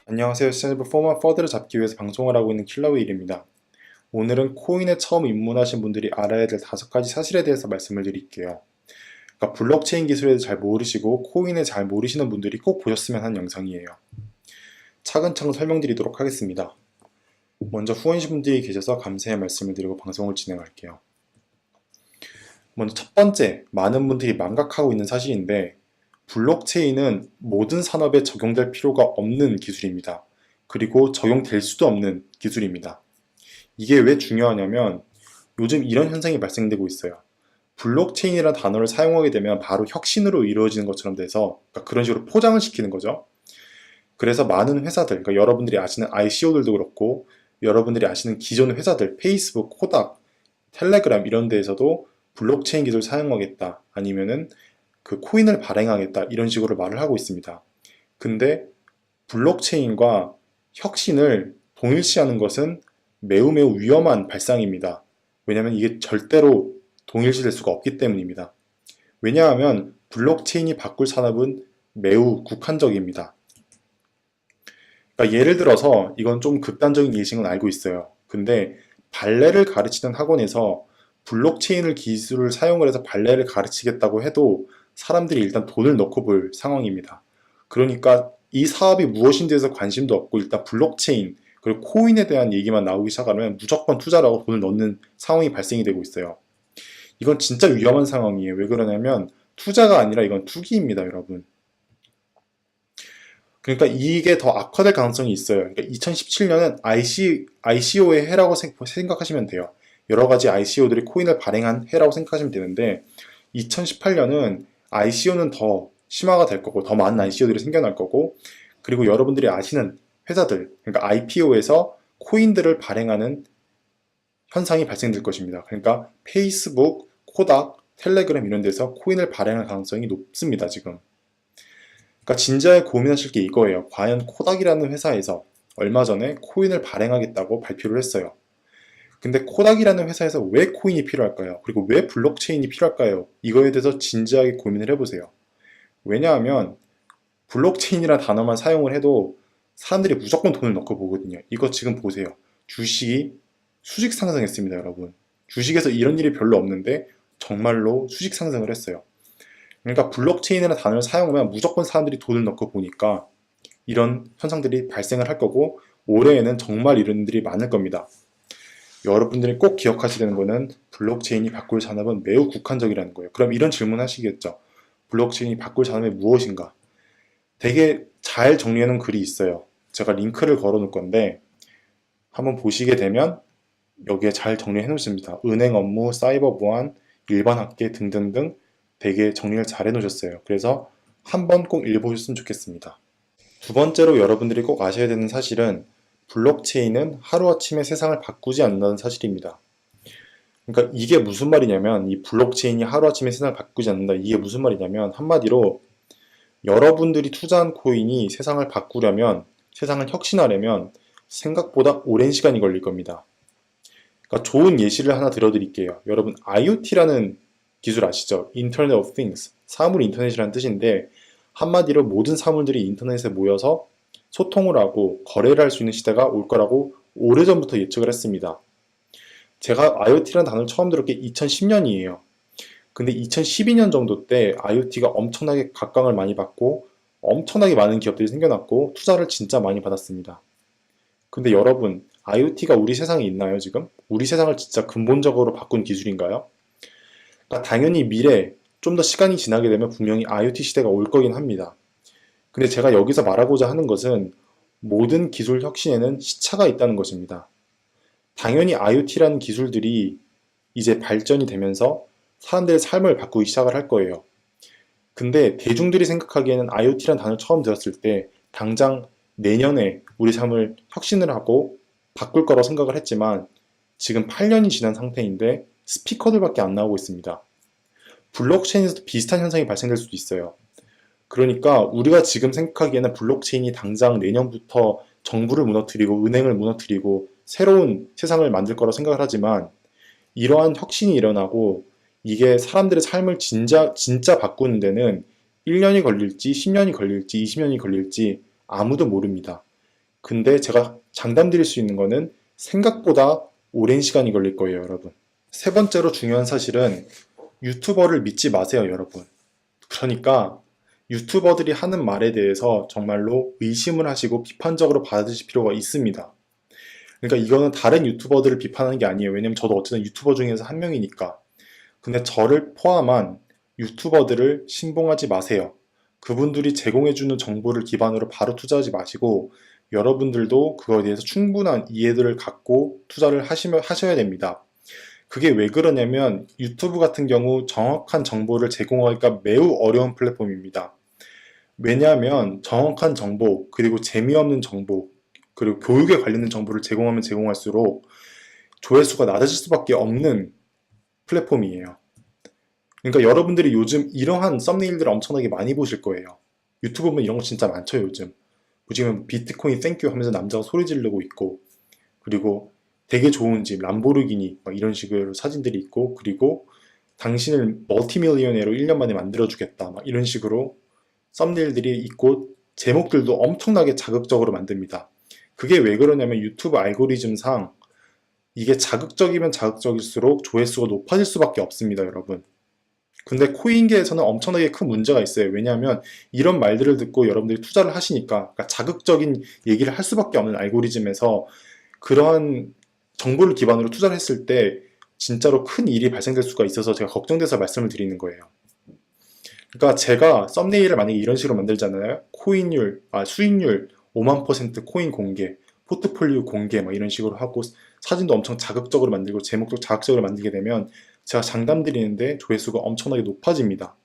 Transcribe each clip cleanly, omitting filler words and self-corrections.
안녕하세요. 스탠드드 포먼 퍼드를 잡기 위해서 방송을 하고 있는 킬러웨일입니다. 오늘은 코인에 처음 입문하신 분들이 알아야 될 5가지 사실에 대해서 말씀을 드릴게요. 그러니까 블록체인 기술에 잘 모르시고 코인에 잘 모르시는 분들이 꼭 보셨으면 하는 영상이에요. 차근차근 설명드리도록 하겠습니다. 먼저 후원이신 분들이 계셔서 감사의 말씀을 드리고 방송을 진행할게요. 먼저 첫 번째, 많은 분들이 망각하고 있는 사실인데 블록체인은 모든 산업에 적용될 필요가 없는 기술입니다. 그리고 적용될 수도 없는 기술입니다. 이게 왜 중요하냐면 요즘 이런 현상이 발생되고 있어요. 블록체인이라는 단어를 사용하게 되면 바로 혁신으로 이루어지는 것처럼 돼서 그러니까 그런 식으로 포장을 시키는 거죠. 그래서 많은 회사들, 그러니까 여러분들이 아시는 ICO들도 그렇고 여러분들이 아시는 기존 회사들, 페이스북, 코닥, 텔레그램 이런 데에서도 블록체인 기술을 사용하겠다 아니면은 그 코인을 발행하겠다 이런 식으로 말을 하고 있습니다. 근데 블록체인과 혁신을 동일시하는 것은 매우 위험한 발상입니다. 왜냐하면 이게 절대로 동일시될 수가 없기 때문입니다. 왜냐하면 블록체인이 바꿀 산업은 매우 국한적입니다. 그러니까 예를 들어서 이건 좀 극단적인 예시는 알고 있어요. 근데 발레를 가르치는 학원에서 블록체인을 기술을 사용을 해서 발레를 가르치겠다고 해도 사람들이 일단 돈을 넣고 볼 상황입니다. 그러니까 이 사업이 무엇인지에 대해서 관심도 없고 일단 블록체인 그리고 코인에 대한 얘기만 나오기 시작하면 무조건 투자를 하고 돈을 넣는 상황이 발생이 되고 있어요. 이건 진짜 위험한 상황이에요. 왜 그러냐면 투자가 아니라 이건 투기입니다, 여러분. 그러니까 이게 더 악화될 가능성이 있어요. 그러니까 2017년은 ICO의 해라고 생각하시면 돼요. 여러 가지 ICO들이 코인을 발행한 해라고 생각하시면 되는데 2018년은 ICO는 더 심화가 될 거고 더 많은 ICO들이 생겨날 거고 그리고 여러분들이 아시는 회사들 그러니까 IPO에서 코인들을 발행하는 현상이 발생될 것입니다. 그러니까 페이스북, 코닥, 텔레그램 이런 데서 코인을 발행할 가능성이 높습니다. 지금. 그러니까 진지하게 고민하실 게 이거예요. 과연 코닥이라는 회사에서 얼마 전에 코인을 발행하겠다고 발표를 했어요. 근데 코닥이라는 회사에서 왜 코인이 필요할까요? 그리고 왜 블록체인이 필요할까요? 이거에 대해서 진지하게 고민을 해보세요. 왜냐하면 블록체인이라는 단어만 사용을 해도 사람들이 무조건 돈을 넣고 보거든요. 이거 지금 보세요. 주식이 수직 상승했습니다, 여러분. 주식에서 이런 일이 별로 없는데 정말로 수직 상승을 했어요. 그러니까 블록체인이라는 단어를 사용하면 무조건 사람들이 돈을 넣고 보니까 이런 현상들이 발생을 할 거고 올해에는 정말 이런 일들이 많을 겁니다. 여러분들이 꼭 기억하셔야 되는 거는 블록체인이 바꿀 산업은 매우 국한적이라는 거예요. 그럼 이런 질문 하시겠죠. 블록체인이 바꿀 산업이 무엇인가? 되게 잘 정리해 놓은 글이 있어요. 제가 링크를 걸어 놓을 건데 한번 보시게 되면 여기에 잘 정리해 놓습니다. 은행 업무, 사이버 보안, 일반 학계 등등등 되게 정리를 잘 해놓으셨어요. 그래서 한번 꼭 읽어보셨으면 좋겠습니다. 두 번째로 여러분들이 꼭 아셔야 되는 사실은 블록체인은 하루아침에 세상을 바꾸지 않는다는 사실입니다. 그러니까 이게 무슨 말이냐면 이 블록체인이 하루아침에 세상을 바꾸지 않는다. 이게 무슨 말이냐면 한마디로 여러분들이 투자한 코인이 세상을 바꾸려면 세상을 혁신하려면 생각보다 오랜 시간이 걸릴 겁니다. 그러니까 좋은 예시를 하나 들어드릴게요. 여러분 IoT라는 기술 아시죠? Internet of Things, 사물 인터넷이라는 뜻인데 한마디로 모든 사물들이 인터넷에 모여서 소통을 하고 거래를 할 수 있는 시대가 올 거라고 오래전부터 예측을 했습니다. 제가 IoT라는 단어를 처음 들은 게 2010년이에요. 근데 2012년 정도 때 IoT가 엄청나게 각광을 많이 받고 엄청나게 많은 기업들이 생겨났고 투자를 진짜 많이 받았습니다. 근데 여러분, IoT가 우리 세상에 있나요, 지금? 우리 세상을 진짜 근본적으로 바꾼 기술인가요? 그러니까 당연히 미래, 좀 더 시간이 지나게 되면 분명히 IoT 시대가 올 거긴 합니다. 근데 제가 여기서 말하고자 하는 것은 모든 기술 혁신에는 시차가 있다는 것입니다. 당연히 IoT라는 기술들이 이제 발전이 되면서 사람들의 삶을 바꾸기 시작을 할 거예요. 근데 대중들이 생각하기에는 IoT라는 단어를 처음 들었을 때 당장 내년에 우리 삶을 혁신을 하고 바꿀 거라고 생각을 했지만 지금 8년이 지난 상태인데 스피커들밖에 안 나오고 있습니다. 블록체인에서도 비슷한 현상이 발생될 수도 있어요. 그러니까 우리가 지금 생각하기에는 블록체인이 당장 내년부터 정부를 무너뜨리고 은행을 무너뜨리고 새로운 세상을 만들 거라고 생각을 하지만 이러한 혁신이 일어나고 이게 사람들의 삶을 진짜 바꾸는 데는 1년이 걸릴지, 10년이 걸릴지, 20년이 걸릴지 아무도 모릅니다. 근데 제가 장담 드릴 수 있는 거는 생각보다 오랜 시간이 걸릴 거예요, 여러분. 세 번째로 중요한 사실은 유튜버를 믿지 마세요, 여러분. 그러니까 유튜버들이 하는 말에 대해서 정말로 의심을 하시고 비판적으로 받아들일 필요가 있습니다. 그러니까 이거는 다른 유튜버들을 비판하는 게 아니에요. 왜냐면 저도 어쨌든 유튜버 중에서 한 명이니까. 근데 저를 포함한 유튜버들을 신봉하지 마세요. 그분들이 제공해주는 정보를 기반으로 바로 투자하지 마시고 여러분들도 그거에 대해서 충분한 이해도를 갖고 투자를 하셔야 됩니다. 그게 왜 그러냐면 유튜브 같은 경우 정확한 정보를 제공하기가 매우 어려운 플랫폼입니다. 왜냐하면 정확한 정보, 그리고 재미없는 정보, 그리고 교육에 관련된 정보를 제공하면 제공할수록 조회수가 낮아질 수밖에 없는 플랫폼이에요. 그러니까 여러분들이 요즘 이러한 썸네일들을 엄청나게 많이 보실 거예요. 유튜브 보면 이런 거 진짜 많죠, 요즘. 보시면 비트코인 땡큐 하면서 남자가 소리 지르고 있고, 그리고 되게 좋은 집, 람보르기니, 막 이런 식으로 사진들이 있고, 그리고 당신을 멀티밀리언으로 1년 만에 만들어주겠다, 막 이런 식으로 썸네일들이 있고, 제목들도 엄청나게 자극적으로 만듭니다. 그게 왜 그러냐면 유튜브 알고리즘상 이게 자극적이면 자극적일수록 조회수가 높아질 수밖에 없습니다, 여러분. 근데 코인계에서는 엄청나게 큰 문제가 있어요. 왜냐하면 이런 말들을 듣고 여러분들이 투자를 하시니까 그러니까 자극적인 얘기를 할 수밖에 없는 알고리즘에서 그러한 정보를 기반으로 투자를 했을 때 진짜로 큰 일이 발생될 수가 있어서 제가 걱정돼서 말씀을 드리는 거예요. 그러니까 제가 썸네일을 만약에 이런 식으로 만들잖아요. 수익률 5만 % 코인 공개, 포트폴리오 공개 막 이런 식으로 하고 사진도 엄청 자극적으로 만들고 제목도 자극적으로 만들게 되면 제가 장담 드리는데 조회수가 엄청나게 높아집니다.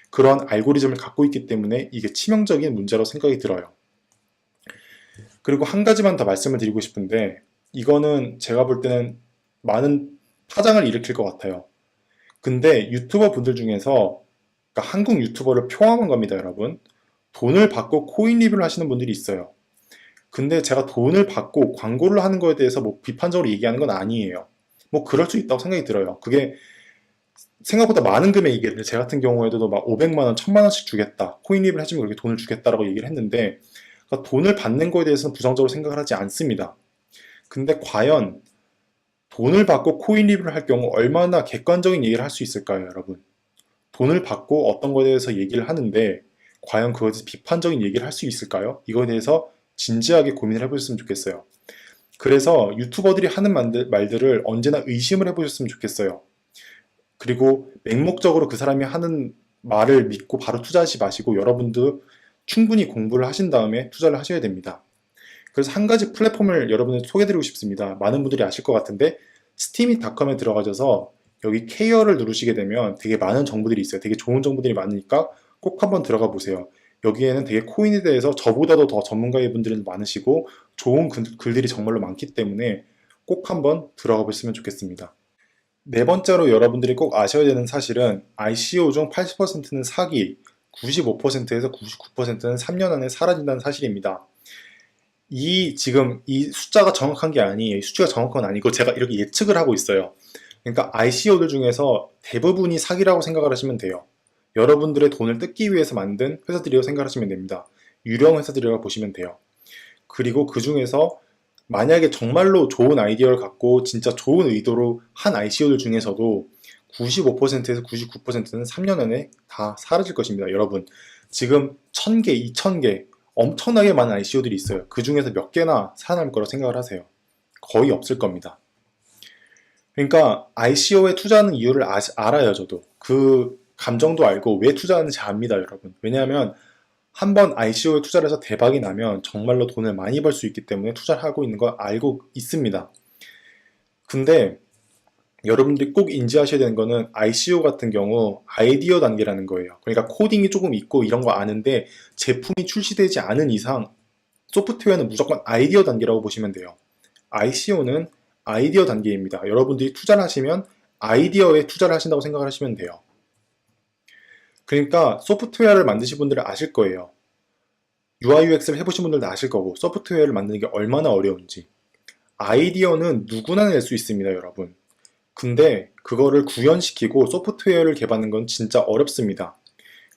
그러한 알고리즘을 갖고 있기 때문에 이게 치명적인 문제라고 생각이 들어요. 그리고 한 가지만 더 말씀을 드리고 싶은데 이거는 제가 볼 때는 많은 파장을 일으킬 것 같아요. 근데 유튜버 분들 중에서 그러니까 한국 유튜버를 표함한 겁니다, 여러분. 돈을 받고 코인 리뷰를 하시는 분들이 있어요. 근데 제가 돈을 받고 광고를 하는 거에 대해서 뭐 비판적으로 얘기하는 건 아니에요. 뭐 그럴 수 있다고 생각이 들어요. 그게 생각보다 많은 금액이겠는데 제 같은 경우에도 막 500만 원, 1000만 원씩 주겠다. 코인 리뷰를 해주면 그렇게 돈을 주겠다라고 얘기를 했는데 그러니까 돈을 받는 거에 대해서는 부정적으로 생각을 하지 않습니다. 근데 과연 돈을 받고 코인 리뷰를 할 경우 얼마나 객관적인 얘기를 할 수 있을까요, 여러분? 돈을 받고 어떤 거에 대해서 얘기를 하는데 과연 그것에 대해서 비판적인 얘기를 할 수 있을까요? 이거에 대해서 진지하게 고민을 해보셨으면 좋겠어요. 그래서 유튜버들이 하는 말들을 언제나 의심을 해보셨으면 좋겠어요. 그리고 맹목적으로 그 사람이 하는 말을 믿고 바로 투자하지 마시고 여러분도 충분히 공부를 하신 다음에 투자를 하셔야 됩니다. 그래서 한 가지 플랫폼을 여러분들 소개해드리고 싶습니다. 많은 분들이 아실 것 같은데 스티미닷컴에 들어가셔서 여기 케어를 누르시게 되면 되게 많은 정보들이 있어요. 되게 좋은 정보들이 많으니까 꼭 한번 들어가 보세요. 여기에는 되게 코인에 대해서 저보다도 더 전문가의 분들이 많으시고 좋은 글들이 정말로 많기 때문에 꼭 한번 들어가 보셨으면 좋겠습니다. 네 번째로 여러분들이 꼭 아셔야 되는 사실은 ICO 중 80%는 사기, 95%에서 99%는 3년 안에 사라진다는 사실입니다. 지금 이 숫자가 정확한 게 아니에요. 숫자가 정확한 건 아니고 제가 이렇게 예측을 하고 있어요. 그러니까 ICO들 중에서 대부분이 사기라고 생각을 하시면 돼요. 여러분들의 돈을 뜯기 위해서 만든 회사들이라고 생각하시면 됩니다. 유령 회사들이라고 보시면 돼요. 그리고 그 중에서 만약에 정말로 좋은 아이디어를 갖고 진짜 좋은 의도로 한 ICO들 중에서도 95%에서 99%는 3년 안에 다 사라질 것입니다. 여러분, 지금 1000개, 2000개 엄청나게 많은 ICO들이 있어요. 그 중에서 몇 개나 살아남을 거라고 생각을 하세요. 거의 없을 겁니다. 그러니까 ICO에 투자하는 이유를 알아요, 저도. 그 감정도 알고 왜 투자하는지 압니다, 여러분. 왜냐하면 한번 ICO에 투자를 해서 대박이 나면 정말로 돈을 많이 벌 수 있기 때문에 투자를 하고 있는 걸 알고 있습니다. 근데 여러분들이 꼭 인지하셔야 되는 거는 ICO 같은 경우 아이디어 단계라는 거예요. 그러니까 코딩이 조금 있고 이런 거 아는데 제품이 출시되지 않은 이상 소프트웨어는 무조건 아이디어 단계라고 보시면 돼요. ICO는 아이디어 단계입니다. 여러분들이 투자를 하시면 아이디어에 투자를 하신다고 생각을 하시면 돼요. 그러니까 소프트웨어를 만드신 분들은 아실 거예요. UI, UX를 해보신 분들도 아실 거고 소프트웨어를 만드는 게 얼마나 어려운지. 아이디어는 누구나 낼 수 있습니다, 여러분. 근데 그거를 구현시키고 소프트웨어를 개발하는 건 진짜 어렵습니다.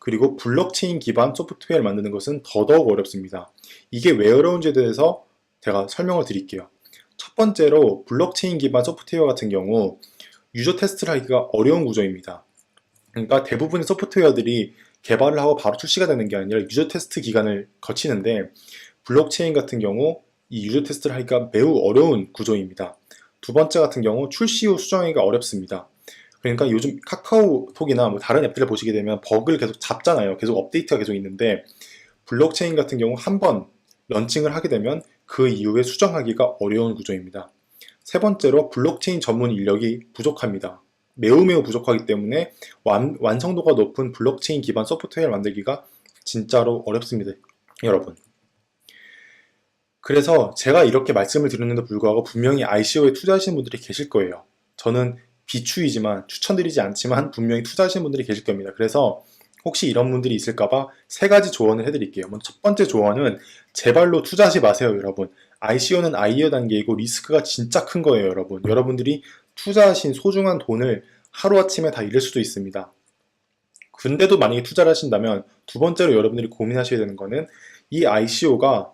그리고 블록체인 기반 소프트웨어를 만드는 것은 더더욱 어렵습니다. 이게 왜 어려운지에 대해서 제가 설명을 드릴게요. 첫 번째로 블록체인 기반 소프트웨어 같은 경우 유저 테스트를 하기가 어려운 구조입니다. 그러니까 대부분의 소프트웨어들이 개발을 하고 바로 출시가 되는 게 아니라 유저 테스트 기간을 거치는데 블록체인 같은 경우 이 유저 테스트를 하기가 매우 어려운 구조입니다. 두 번째 같은 경우 출시 후 수정하기가 어렵습니다. 그러니까 요즘 카카오톡이나 뭐 다른 앱들을 보시게 되면 버그를 계속 잡잖아요. 계속 업데이트가 계속 있는데 블록체인 같은 경우 한 번 런칭을 하게 되면 그 이후에 수정하기가 어려운 구조입니다. 세 번째로 블록체인 전문 인력이 부족합니다. 매우 부족하기 때문에 완성도가 높은 블록체인 기반 소프트웨어를 만들기가 진짜로 어렵습니다, 여러분. 그래서 제가 이렇게 말씀을 드렸는데도 불구하고 분명히 ICO에 투자하시는 분들이 계실 거예요. 저는 비추이지만 추천드리지 않지만 분명히 투자하시는 분들이 계실 겁니다. 그래서 혹시 이런 분들이 있을까봐 세 가지 조언을 해드릴게요. 먼저 첫 번째 조언은 제발로 투자하지 마세요, 여러분. ICO는 아이디어 단계이고 리스크가 진짜 큰 거예요, 여러분. 여러분들이 투자하신 소중한 돈을 하루아침에 다 잃을 수도 있습니다. 근데도 만약에 투자를 하신다면 두 번째로 여러분들이 고민하셔야 되는 거는 이 ICO가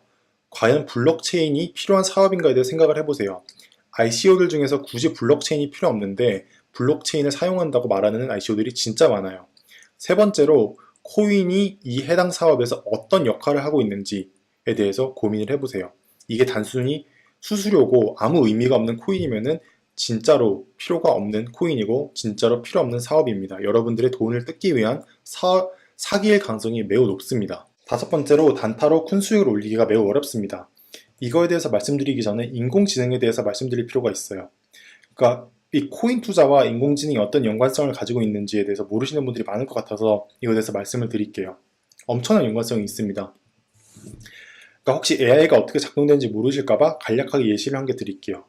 과연 블록체인이 필요한 사업인가에 대해 생각을 해보세요. ICO들 중에서 굳이 블록체인이 필요 없는데 블록체인을 사용한다고 말하는 ICO들이 진짜 많아요. 세 번째로 코인이 이 해당 사업에서 어떤 역할을 하고 있는지에 대해서 고민을 해보세요. 이게 단순히 수수료고 아무 의미가 없는 코인이면은 진짜로 필요가 없는 코인이고 진짜로 필요 없는 사업입니다. 여러분들의 돈을 뜯기 위한 사기일 가능성이 매우 높습니다. 다섯 번째로 단타로 큰 수익을 올리기가 매우 어렵습니다. 이거에 대해서 말씀드리기 전에 인공지능에 대해서 말씀드릴 필요가 있어요. 그러니까 이 코인 투자와 인공지능이 어떤 연관성을 가지고 있는지에 대해서 모르시는 분들이 많을 것 같아서 이거에 대해서 말씀을 드릴게요. 엄청난 연관성이 있습니다. 그러니까 혹시 AI가 어떻게 작동되는지 모르실까봐 간략하게 예시를 한 개 드릴게요.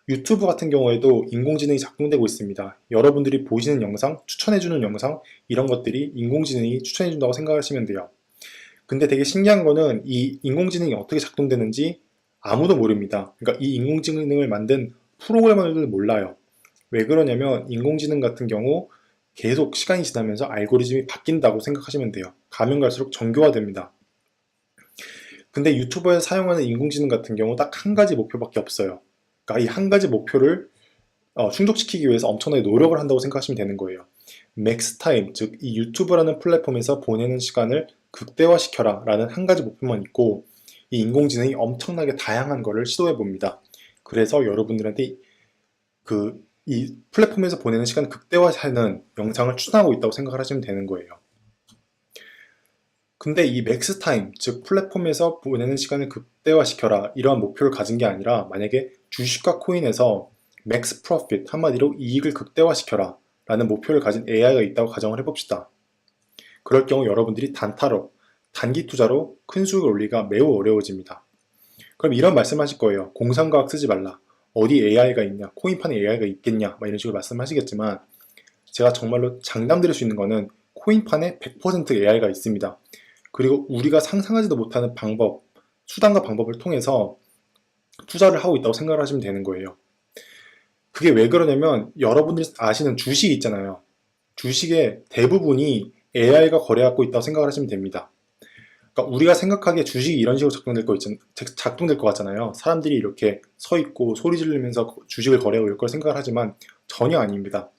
유튜브 같은 경우에도 인공지능이 작동되고 있습니다. 여러분들이 보시는 영상, 추천해주는 영상 이런 것들이 인공지능이 추천해준다고 생각하시면 돼요. 근데 되게 신기한 거는 이 인공지능이 어떻게 작동되는지 아무도 모릅니다. 그러니까 이 인공지능을 만든 프로그래머들도 몰라요. 왜 그러냐면 인공지능 같은 경우 계속 시간이 지나면서 알고리즘이 바뀐다고 생각하시면 돼요. 가면 갈수록 정교화됩니다. 근데 유튜버에 사용하는 인공지능 같은 경우 딱 한 가지 목표밖에 없어요. 그러니까 이 한 가지 목표를 충족시키기 위해서 엄청나게 노력을 한다고 생각하시면 되는 거예요. 맥스 타임, 즉 이 유튜브라는 플랫폼에서 보내는 시간을 극대화시켜라 라는 한 가지 목표만 있고 이 인공지능이 엄청나게 다양한 거를 시도해 봅니다. 그래서 여러분들한테 이 플랫폼에서 보내는 시간 극대화하는 영상을 추천하고 있다고 생각을 하시면 되는 거예요. 근데 이 맥스 타임, 즉 플랫폼에서 보내는 시간을 극대화시켜라 이러한 목표를 가진 게 아니라 만약에 주식과 코인에서 맥스 프로핏, 한마디로 이익을 극대화시켜라 라는 목표를 가진 AI가 있다고 가정을 해봅시다. 그럴 경우 여러분들이 단타로, 단기 투자로 큰 수익을 올리기가 매우 어려워집니다. 그럼 이런 말씀하실 거예요. 공상과학 쓰지 말라. 어디 AI가 있냐? 코인판에 AI가 있겠냐? 이런 식으로 말씀하시겠지만 제가 정말로 장담드릴 수 있는 거는 코인판에 100% AI가 있습니다. 그리고 우리가 상상하지도 못하는 방법, 수단과 방법을 통해서 투자를 하고 있다고 생각을 하시면 되는 거예요. 그게 왜 그러냐면 여러분들이 아시는 주식 있잖아요. 주식의 대부분이 AI가 거래하고 있다고 생각을 하시면 됩니다. 그러니까 우리가 생각하기에 주식이 이런 식으로 작동될 것 같잖아요. 사람들이 이렇게 서 있고 소리 지르면서 주식을 거래하고 이럴 걸 생각을 하지만 전혀 아닙니다.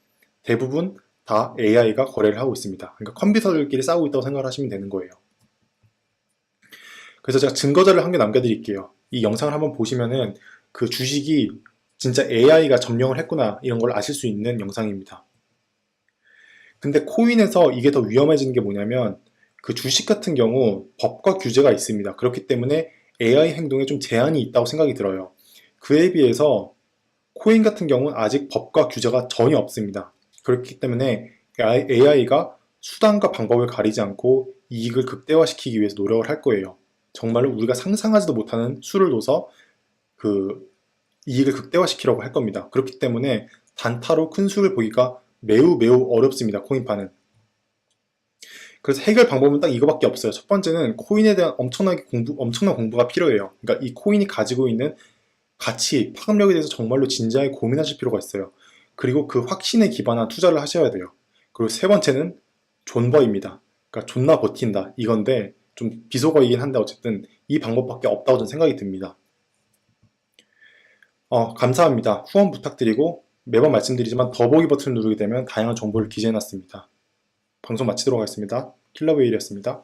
대부분 다 AI가 거래를 하고 있습니다. 그러니까 컴퓨터들끼리 싸우고 있다고 생각을 하시면 되는 거예요. 그래서 제가 증거자를 한 개 남겨드릴게요. 이 영상을 한번 보시면은 그 주식이 진짜 AI가 점령을 했구나 이런 걸 아실 수 있는 영상입니다. 근데 코인에서 이게 더 위험해지는 게 뭐냐면 그 주식 같은 경우 법과 규제가 있습니다. 그렇기 때문에 AI 행동에 좀 제한이 있다고 생각이 들어요. 그에 비해서 코인 같은 경우는 아직 법과 규제가 전혀 없습니다. 그렇기 때문에 AI가 수단과 방법을 가리지 않고 이익을 극대화시키기 위해서 노력을 할 거예요. 정말로 우리가 상상하지도 못하는 수를 둬서 그 이익을 극대화시키려고 할 겁니다. 그렇기 때문에 단타로 큰 수를 보기가 매우 어렵습니다. 코인판은. 그래서 해결 방법은 딱 이거밖에 없어요. 첫 번째는 코인에 대한 엄청난 공부가 필요해요. 그러니까 이 코인이 가지고 있는 가치, 파급력에 대해서 정말로 진지하게 고민하실 필요가 있어요. 그리고 그 확신에 기반한 투자를 하셔야 돼요. 그리고 세 번째는 존버입니다. 그러니까 존나 버틴다 이건데 좀 비속어이긴 한데 어쨌든 이 방법밖에 없다고 저는 생각이 듭니다. 감사합니다. 후원 부탁드리고 매번 말씀드리지만 더보기 버튼을 누르게 되면 다양한 정보를 기재해놨습니다. 방송 마치도록 하겠습니다. 킬러웨일이었습니다.